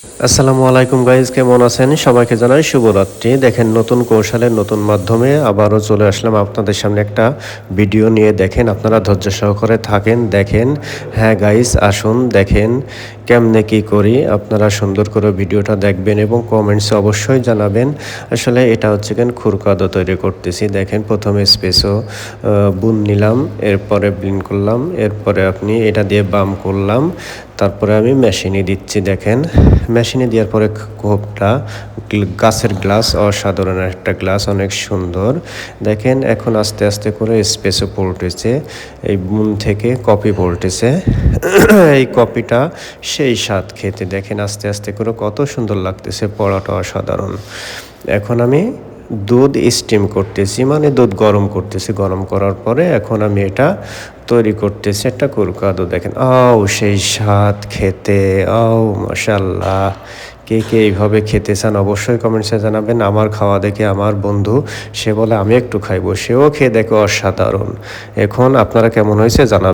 আসসালামু আলাইকুম গাইজ, কেমন আছেন? সবাইকে জানাই শুভরাত্রি। দেখেন, নতুন কৌশলে নতুন মাধ্যমে আবারও চলে আসলাম আপনাদের সামনে একটা ভিডিও নিয়ে। দেখেন, আপনারা ধৈর্য সহকারে থাকেন, দেখেন। হ্যাঁ গাইজ, আসুন দেখেন কেমনে কি করি। আপনারা সুন্দর করে ভিডিওটা দেখবেন এবং কমেন্টসে অবশ্যই জানাবেন। আসলে এটা হচ্ছে কেন খুরকাদো তৈরি করতেছি। দেখেন, প্রথমে স্পেসও বুন নিলাম, এরপরে ব্লিন করলাম, এরপরে আপনি এটা দিয়ে বাম করলাম, তারপরে আমি মেশিনে দিচ্ছি। দেখেন, মেশিনে দেওয়ার পরে কোপটা গাছের গ্লাস, অসাধারণ একটা গ্লাস, অনেক সুন্দর। দেখেন, এখন আস্তে আস্তে করে স্পেসও পল্টেছে, এই বুন থেকে কপি পল্টেছে। এই কপিটা সেই স্বাদ খেতে। দেখেন আস্তে আস্তে করে কত সুন্দর লাগতেছে, পড়াটা অসাধারণ। এখন আমি দুধ স্টিম করতেছি, মানে দুধ গরম করতেছি। গরম করার পরে এখন আমি এটা তৈরি করতেছি একটা কুরকাদো। দেখেন, সেই স্বাদ খেতে, মাশাল্লাহ। কে কে এইভাবে খেতে চান অবশ্যই কমেন্টসে জানাবেন। আমার খাওয়া দেখে আমার বন্ধু, সে বলে আমি একটু খাইবো, সেও খেয়ে দেখে অসাধারণ। এখন আপনারা কেমন হয়েছে জানাবেন।